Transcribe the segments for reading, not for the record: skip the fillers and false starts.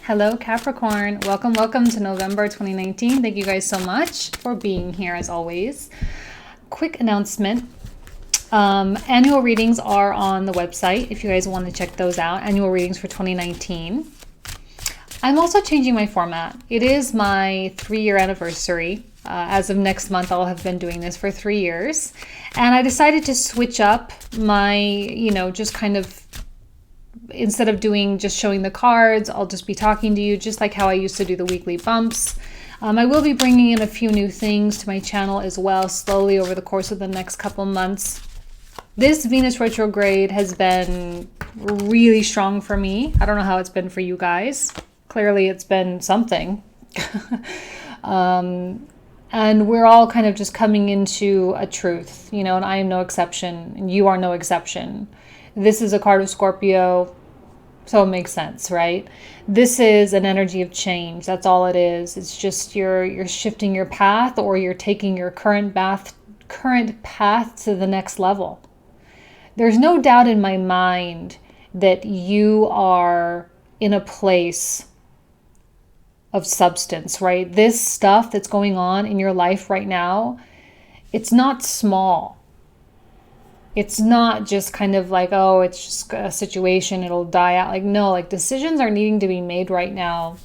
Hello, Capricorn. Welcome to November 2019. Thank you guys so much for being here as always. Quick announcement. Annual readings are on the website if you guys want to check those out. Annual readings for 2019. I'm also changing my format. It is my 3-year anniversary. As of next month, I'll have been doing this for 3 years. And I decided to switch up my, just kind of, instead of just showing the cards, I'll just be talking to you just like how I used to do the weekly bumps. I will be bringing in a few new things to my channel as well, slowly over the course of the next couple months. This Venus retrograde has been really strong for me. I don't know how it's been for you guys. Clearly it's been something. And we're all kind of just coming into a truth, and I am no exception, and you are no exception. This is a card of Scorpio, so it makes sense, right? This is an energy of change. That's all it is. It's just you're shifting your path, or you're taking your current path to the next level. There's no doubt in my mind that you are in a place of substance, right? This stuff that's going on in your life right now, it's not small. It's not just kind of like, oh, it's just a situation, it'll die out. No, decisions are needing to be made right now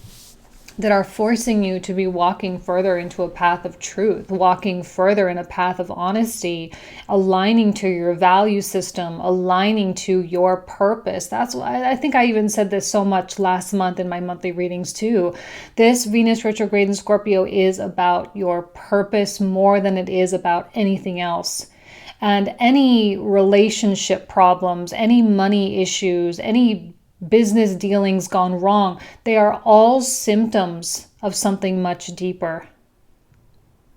that are forcing you to be walking further into a path of truth, walking further in a path of honesty, aligning to your value system, aligning to your purpose. That's why I think I even said this so much last month in my monthly readings too. This Venus retrograde in Scorpio is about your purpose more than it is about anything else. And any relationship problems, any money issues, any business dealings gone wrong, they are all symptoms of something much deeper.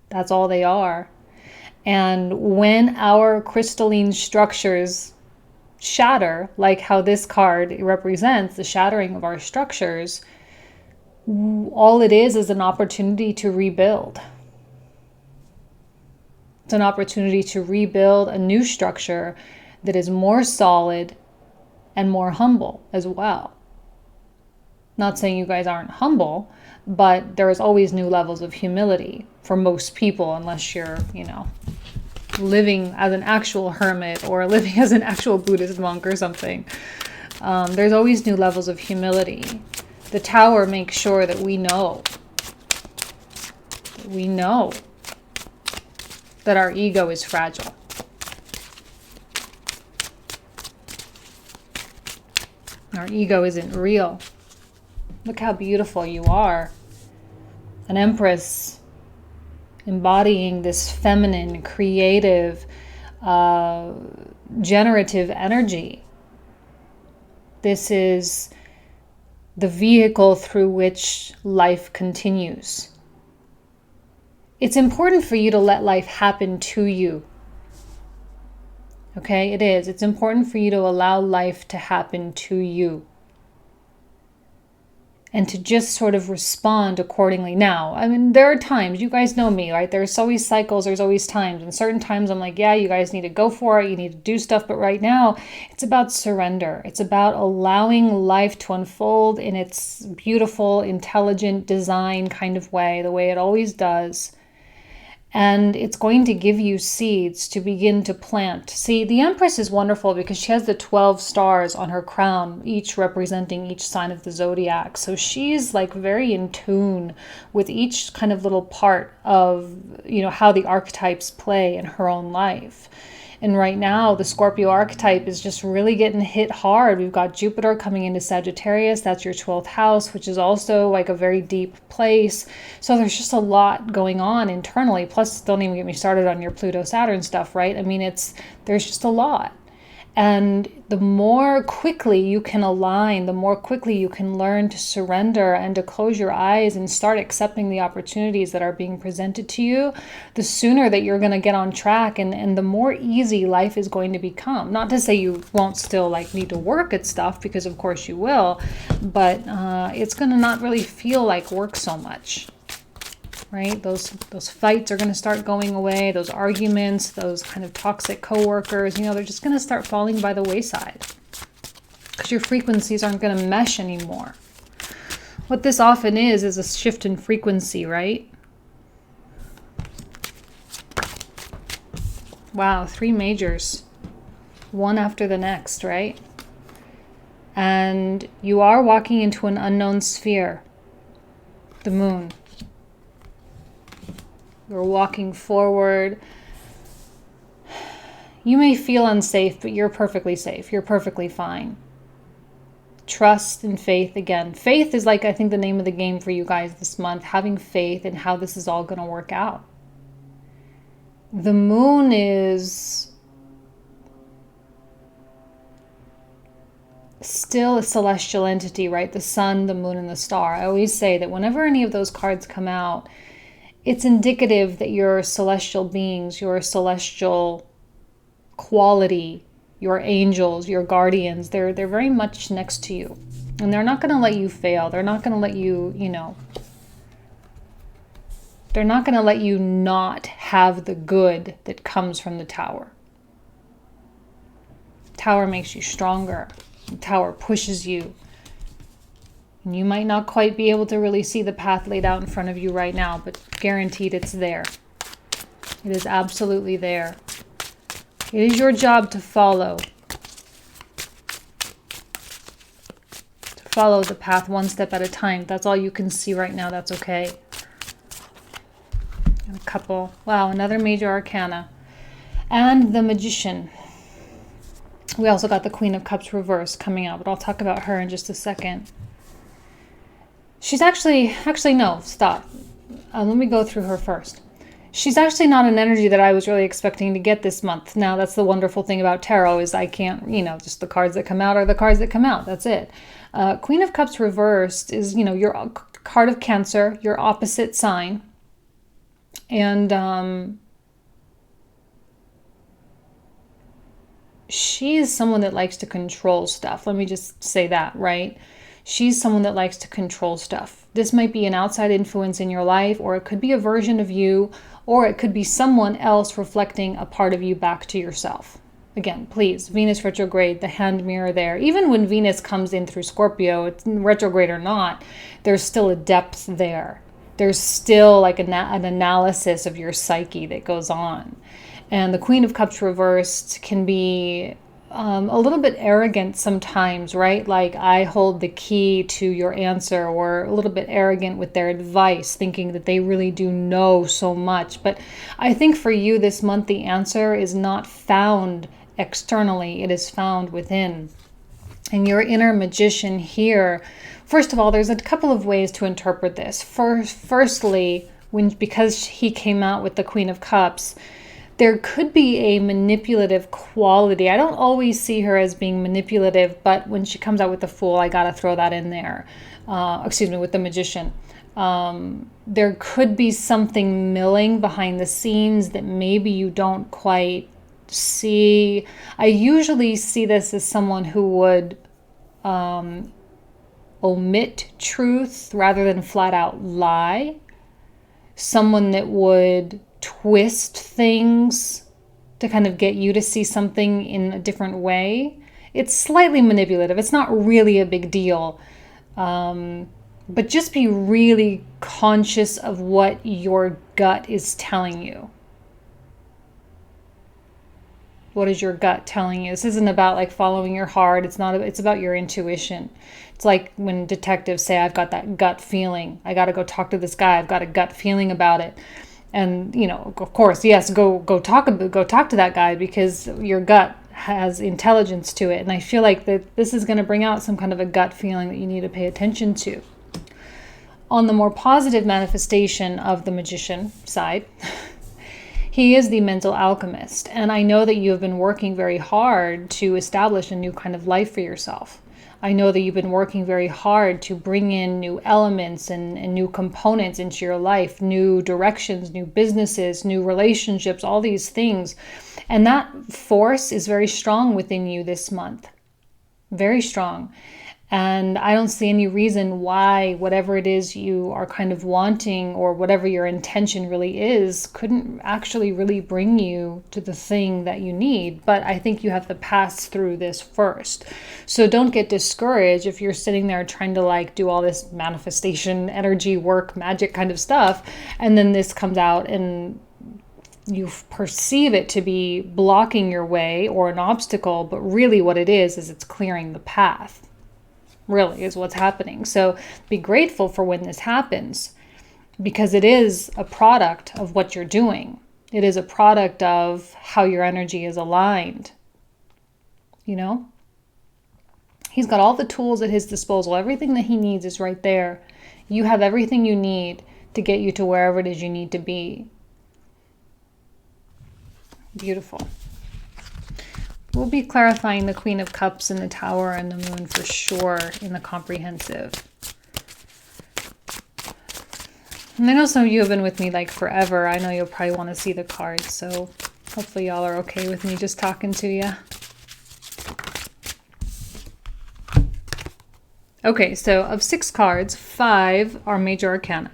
That's all they are. And when our crystalline structures shatter, like how this card represents the shattering of our structures, all it is an opportunity to rebuild. It's an opportunity to rebuild a new structure that is more solid and more humble as well. Not saying you guys aren't humble, but there is always new levels of humility for most people, unless you're, living as an actual hermit or living as an actual Buddhist monk or something. There's always new levels of humility. The Tower makes sure that we know that our ego is fragile. Our ego isn't real. Look how beautiful you are. An empress embodying this feminine, creative, generative energy. This is the vehicle through which life continues. It's important for you to let life happen to you. Okay, it is. It's important for you to allow life to happen to you. And to just sort of respond accordingly. Now, there are times, you guys know me, right? There's always cycles, there's always times. And certain times I'm like, yeah, you guys need to go for it. You need to do stuff. But right now, it's about surrender. It's about allowing life to unfold in its beautiful, intelligent design kind of way, the way it always does. And it's going to give you seeds to begin to plant. See, the Empress is wonderful because she has the 12 stars on her crown, each representing each sign of the zodiac. So she's very in tune with each kind of little part of, how the archetypes play in her own life. And right now, the Scorpio archetype is just really getting hit hard. We've got Jupiter coming into Sagittarius. That's your 12th house, which is also a very deep place. So there's just a lot going on internally. Plus, don't even get me started on your Pluto-Saturn stuff, right? There's just a lot. And the more quickly you can align, the more quickly you can learn to surrender and to close your eyes and start accepting the opportunities that are being presented to you, the sooner that you're going to get on track and the more easy life is going to become. Not to say you won't still need to work at stuff, because of course you will, but it's going to not really feel like work so much. Right? Those fights are going to start going away. Those arguments, those kind of toxic coworkers, they're just going to start falling by the wayside because your frequencies aren't going to mesh anymore. What this often is a shift in frequency, right? Wow, 3 majors, one after the next, right? And you are walking into an unknown sphere, the moon. You're walking forward. You may feel unsafe, but you're perfectly safe. You're perfectly fine. Trust and faith again. Faith is like, I think, the name of the game for you guys this month, having faith in how this is all going to work out. The moon is still a celestial entity, right? The sun, the moon, and the star. I always say that whenever any of those cards come out, it's indicative that your celestial beings, your celestial quality, your angels, your guardians, they're very much next to you. And they're not going to let you fail. They're not going to let you, they're not going to let you not have the good that comes from the tower. Tower makes you stronger. The tower pushes you. And you might not quite be able to really see the path laid out in front of you right now, but guaranteed it's there. It is absolutely there. It is your job to follow. To follow the path one step at a time. If that's all you can see right now, that's okay. And a couple. Wow, another major arcana. And the Magician. We also got the Queen of Cups reversed coming out, but I'll talk about her in just a second. She's actually no, stop. Let me go through her first. She's actually not an energy that I was really expecting to get this month. Now, that's the wonderful thing about tarot is I can't, just the cards that come out are the cards that come out. That's it. Queen of Cups reversed is, your card of Cancer, your opposite sign. And she is someone that likes to control stuff. Let me just say that, right? She's someone that likes to control stuff. This might be an outside influence in your life, or it could be a version of you, or it could be someone else reflecting a part of you back to yourself. Again, please, Venus retrograde, the hand mirror there. Even when Venus comes in through Scorpio, it's retrograde or not, there's still a depth there. There's still like an analysis of your psyche that goes on. And the Queen of Cups reversed can be a little bit arrogant sometimes, right? Like I hold the key to your answer, or a little bit arrogant with their advice, thinking that they really do know so much. But I think for you this month, the answer is not found externally. It is found within. And your inner magician here, first of all, there's a couple of ways to interpret this. Firstly, because he came out with the Queen of Cups, there could be a manipulative quality. I don't always see her as being manipulative, but when she comes out with the Fool, I got to throw that in there. With the Magician. There could be something milling behind the scenes that maybe you don't quite see. I usually see this as someone who would omit truth rather than flat out lie. Someone that would twist things to kind of get you to see something in a different way. It's slightly manipulative. It's not really a big deal. But just be really conscious of what your gut is telling you. What is your gut telling you? This isn't about like following your heart. It's about your intuition. It's like when detectives say, I've got that gut feeling. I got to go talk to this guy. I've got a gut feeling about it. And, of course, yes, go talk to that guy because your gut has intelligence to it. And I feel like that this is going to bring out some kind of a gut feeling that you need to pay attention to. On the more positive manifestation of the Magician side, he is the mental alchemist. And I know that you have been working very hard to establish a new kind of life for yourself. I know that you've been working very hard to bring in new elements and new components into your life, new directions, new businesses, new relationships, all these things. And that force is very strong within you this month. Very strong. And I don't see any reason why whatever it is you are kind of wanting, or whatever your intention really is, couldn't actually really bring you to the thing that you need. But I think you have to pass through this first. So don't get discouraged if you're sitting there trying to like do all this manifestation, energy work, magic kind of stuff, and then this comes out and you perceive it to be blocking your way or an obstacle, but really what it is it's clearing the path. Really is what's happening. So be grateful for when this happens, because it is a product of what you're doing. It is a product of how your energy is aligned. You know, he's got all the tools at his disposal. Everything that he needs is right there. You have everything you need to get you to wherever it is you need to be. Beautiful. We'll be clarifying the Queen of Cups and the Tower and the Moon for sure in the comprehensive. And I know some of you have been with me like forever. I know you'll probably want to see the cards, so hopefully y'all are okay with me just talking to you. Okay, so of 6 cards, 5 are major arcana.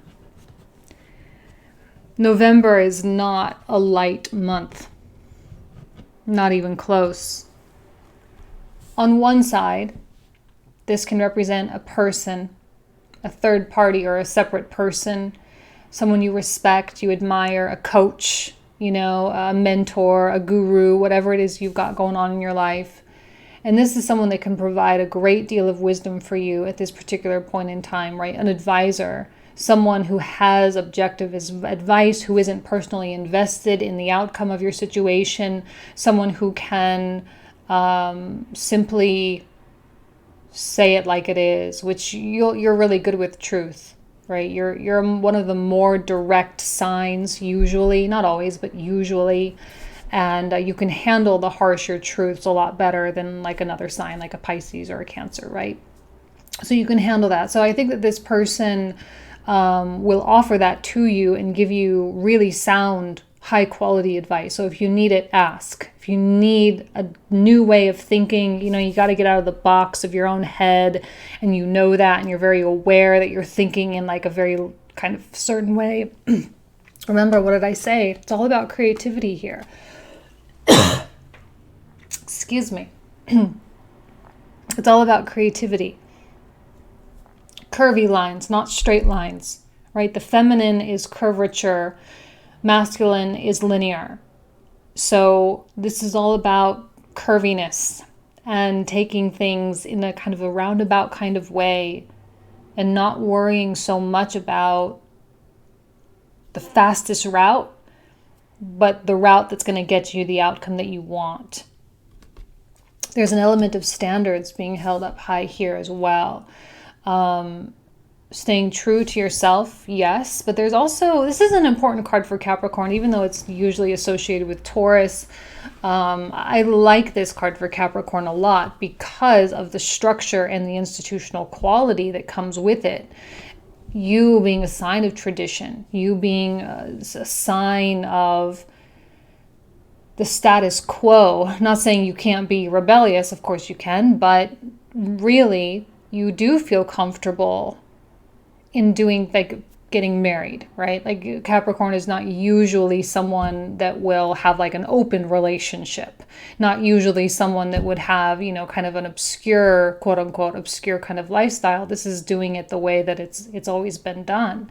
November is not a light month. Not even close. On one side, this can represent a person, a third party or a separate person, someone you respect, you admire, a coach, you know, a mentor, a guru, whatever it is you've got going on in your life. And this is someone that can provide a great deal of wisdom for you at this particular point in time, right? An advisor. Someone who has objective advice, who isn't personally invested in the outcome of your situation, someone who can simply say it like it is, which you're really good with truth, right? You're one of the more direct signs, usually, not always, but usually, and you can handle the harsher truths a lot better than like another sign, like a Pisces or a Cancer, right? So you can handle that. So I think that this person will offer that to you and give you really sound, high quality advice. So if you need it, ask. If you need a new way of thinking, you know, you got to get out of the box of your own head, and you know that, and you're very aware that you're thinking in like a very kind of certain way. Remember, what did I say? It's all about creativity here. Excuse me. It's all about creativity. Curvy lines, not straight lines, right? The feminine is curvature, masculine is linear. So this is all about curviness and taking things in a kind of a roundabout kind of way, and not worrying so much about the fastest route, but the route that's going to get you the outcome that you want. There's an element of standards being held up high here as well. Staying true to yourself, yes, but there's also, this is an important card for Capricorn, even though it's usually associated with Taurus. I like this card for Capricorn a lot because of the structure and the institutional quality that comes with it. You being a sign of tradition, you being a sign of the status quo. Not saying you can't be rebellious, of course you can, but really you do feel comfortable in doing, like, getting married, right? Like, Capricorn is not usually someone that will have like an open relationship, not usually someone that would have, you know, kind of an obscure, quote unquote, obscure kind of lifestyle. This is doing it the way that it's always been done.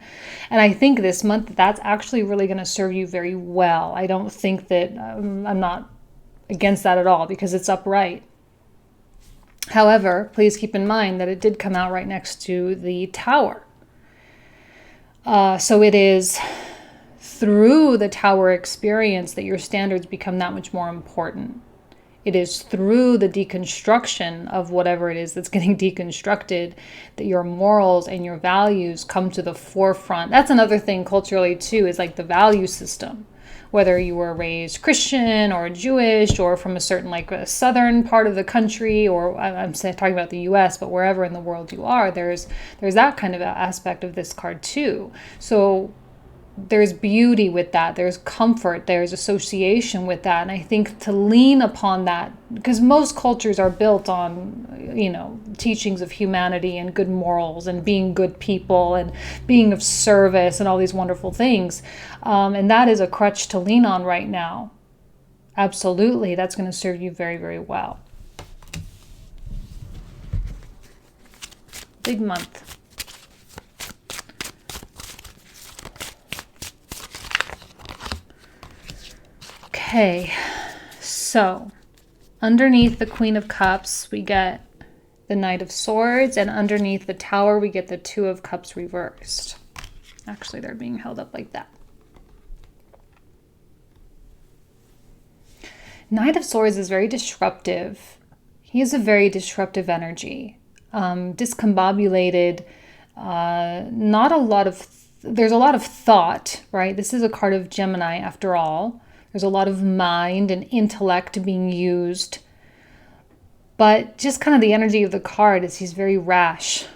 And I think this month that's actually really going to serve you very well. I don't think that, I'm not against that at all, because it's upright. However, please keep in mind that it did come out right next to the Tower. So it is through the Tower experience that your standards become that much more important. It is through the deconstruction of whatever it is that's getting deconstructed that your morals and your values come to the forefront. That's another thing culturally too, is like the value system. Whether you were raised Christian or Jewish or from a certain like a southern part of the country, or I'm talking about the US, but wherever in the world you are, there's that kind of aspect of this card too. So there's beauty with that, there's comfort, there's association with that. And I think to lean upon that, because most cultures are built on, teachings of humanity and good morals and being good people and being of service and all these wonderful things. And that is a crutch to lean on right now. Absolutely, that's going to serve you very, very well. Big month. Okay, so underneath the Queen of Cups, we get the Knight of Swords, and underneath the Tower, we get the Two of Cups reversed. Actually, they're being held up like that. Knight of Swords is very disruptive. He has a very disruptive energy. Discombobulated, there's a lot of thought, right? This is a card of Gemini after all. There's a lot of mind and intellect being used. But just kind of the energy of the card is he's very rash.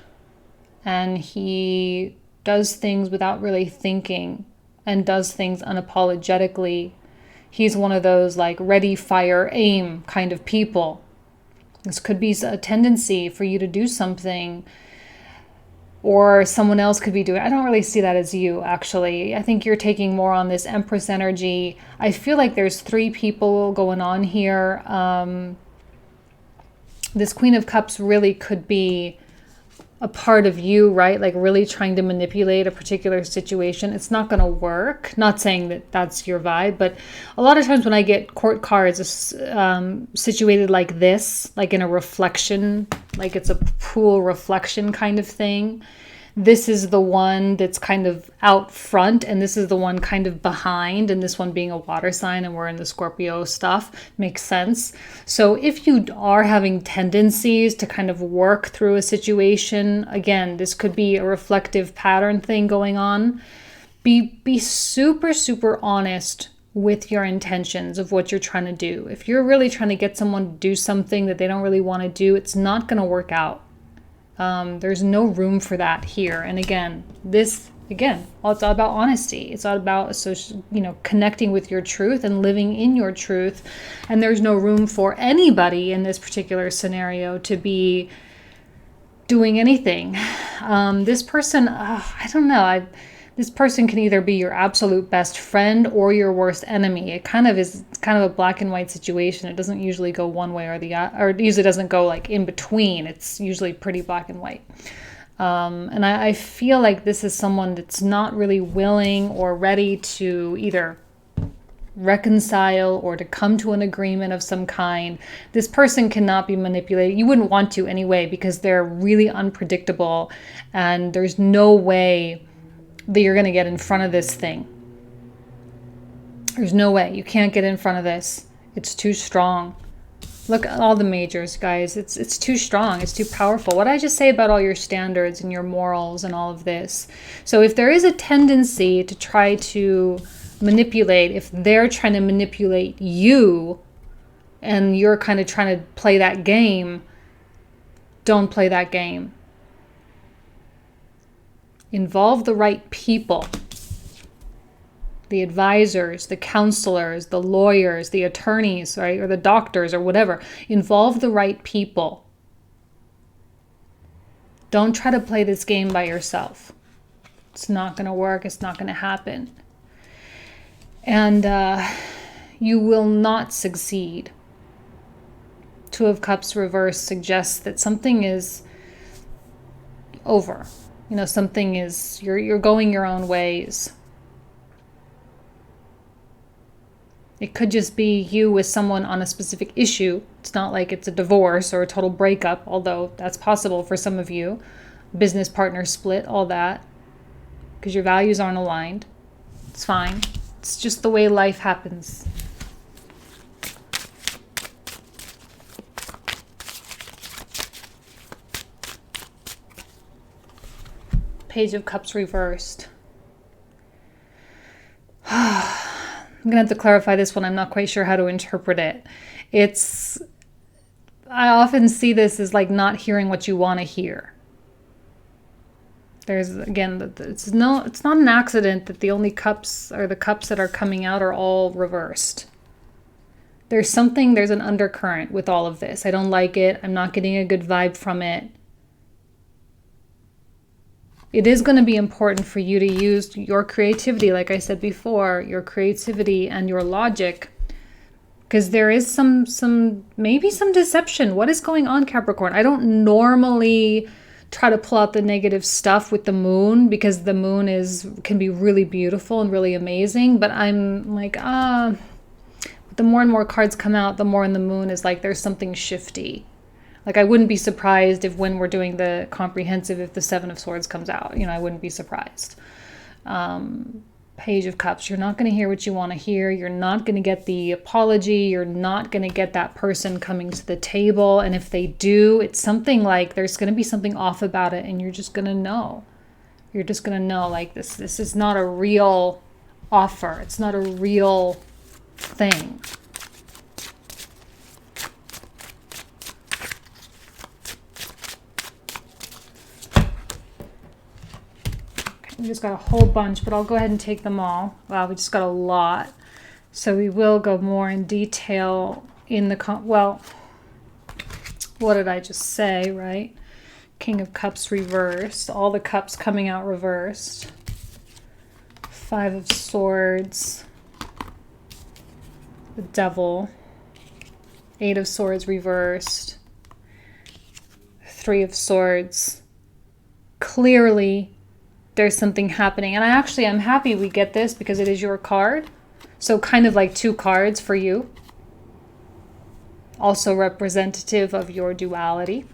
And he does things without really thinking and does things unapologetically. He's one of those like ready, fire, aim kind of people. This could be a tendency for you to do something, or someone else could be doing. I don't really see that as you, actually. I think you're taking more on this Empress energy. I feel like there's 3 people going on here. This Queen of Cups really could be a part of you, right? Like really trying to manipulate a particular situation. It's not going to work. Not saying that that's your vibe, but a lot of times when I get court cards situated like this, like in a reflection, like it's a pool reflection kind of thing, this is the one that's kind of out front, and this is the one kind of behind, and this one being a water sign, and we're in the Scorpio stuff, makes sense. So if you are having tendencies to kind of work through a situation, again, this could be a reflective pattern thing going on. Be super, super honest with your intentions of what you're trying to do. If you're really trying to get someone to do something that they don't really want to do, it's not going to work out. There's no room for that here. And again, it's all about honesty. It's all about connecting with your truth and living in your truth. And there's no room for anybody in this particular scenario to be doing anything. This person, I don't know. This person can either be your absolute best friend or your worst enemy. It kind of is a black and white situation. It doesn't usually go one way or the other, or it usually doesn't go like in between. It's usually pretty black and white. And I feel like this is someone that's not really willing or ready to either reconcile or to come to an agreement of some kind. This person cannot be manipulated. You wouldn't want to anyway, because they're really unpredictable, and there's no way that you're going to get in front of this thing. There's no way. You can't get in front of this. It's too strong. Look at all the majors, guys. It's too strong. It's too powerful. What did I just say about all your standards and your morals and all of this? So if there is a tendency to try to manipulate, if they're trying to manipulate you and you're kind of trying to play that game, don't play that game. Involve the right people, the advisors, the counselors, the lawyers, the attorneys, right, or the doctors or whatever. Involve the right people. Don't try to play this game by yourself. It's not going to work. It's not going to happen. And you will not succeed. Two of Cups reverse suggests that something is over. Something is, you're going your own ways. It could just be you with someone on a specific issue. It's not like it's a divorce or a total breakup, although that's possible for some of you. Business partner split, all that. Because your values aren't aligned. It's fine. It's just the way life happens. Page of Cups reversed. I'm going to have to clarify this one. I'm not quite sure how to interpret it. I often see this as like not hearing what you want to hear. There's, again, it's not an accident that the only cups, or the cups that are coming out, are all reversed. There's an undercurrent with all of this. I don't like it. I'm not getting a good vibe from it. It is going to be important for you to use your creativity, like I said before, your creativity and your logic, because there is maybe some deception. What is going on, Capricorn? I don't normally try to pull out the negative stuff with the moon, because the moon can be really beautiful and really amazing, but I'm like, the more and more cards come out, the more in the moon is like there's something shifty. Like, I wouldn't be surprised if, when we're doing the comprehensive, if the Seven of Swords comes out, I wouldn't be surprised. Page of Cups, you're not going to hear what you want to hear. You're not going to get the apology. You're not going to get that person coming to the table. And if they do, it's something like there's going to be something off about it, and you're just going to know. You're just going to know, like, this is not a real offer. It's not a real thing. We just got a whole bunch, but I'll go ahead and take them all. Wow, we just got a lot. So we will go more in detail in the... Well, what did I just say, right? King of Cups reversed. All the cups coming out reversed. Five of Swords. The Devil. Eight of Swords reversed. Three of Swords. Clearly, there's something happening. And I'm happy we get this, because it is your card. So kind of like two cards for you. Also representative of your duality.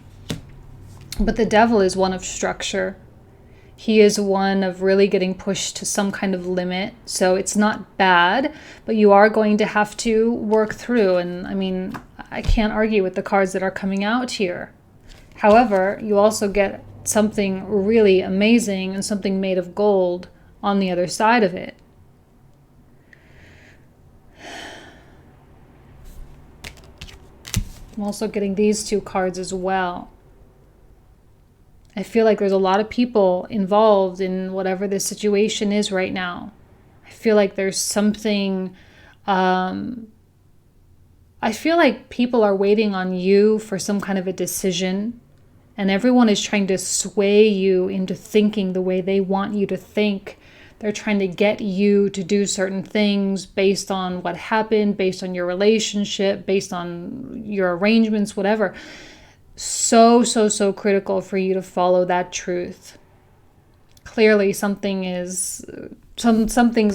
But the Devil is one of structure. He is one of really getting pushed to some kind of limit. So it's not bad, but you are going to have to work through. And I mean, I can't argue with the cards that are coming out here. However, you also get something really amazing and something made of gold on the other side of it. I'm also getting these two cards as well. I feel like there's a lot of people involved in whatever this situation is right now. I feel like there's something... I feel like people are waiting on you for some kind of a decision. And everyone is trying to sway you into thinking the way they want you to think. They're trying to get you to do certain things based on what happened, based on your relationship, based on your arrangements, whatever. So critical for you to follow that truth. Clearly something's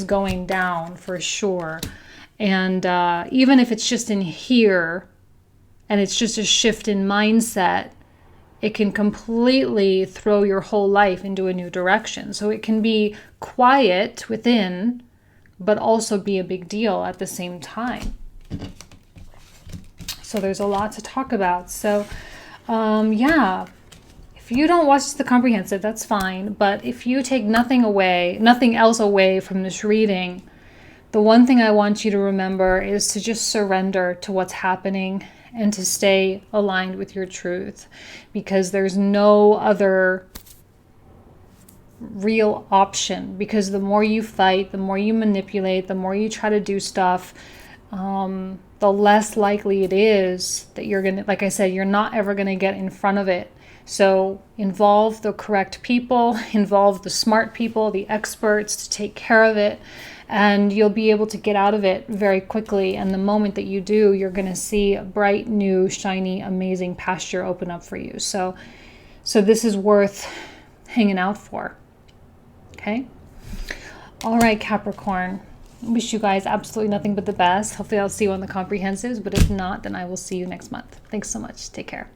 going down for sure. And even if it's just in here, and it's just a shift in mindset, it can completely throw your whole life into a new direction. So it can be quiet within, but also be a big deal at the same time. So there's a lot to talk about. So yeah, if you don't watch the comprehensive, that's fine. But if you take nothing else away from this reading, the one thing I want you to remember is to just surrender to what's happening and to stay aligned with your truth, because there's no other real option. Because the more you fight, the more you manipulate, the more you try to do stuff, the less likely it is that you're gonna, like I said, you're not ever gonna get in front of it. So involve the correct people, involve the smart people, the experts to take care of it, and you'll be able to get out of it very quickly. And the moment that you do, you're going to see a bright, new, shiny, amazing pasture open up for you. So this is worth hanging out for. Okay? All right, Capricorn. I wish you guys absolutely nothing but the best. Hopefully I'll see you on the comprehensives, but if not, then I will see you next month. Thanks so much. Take care.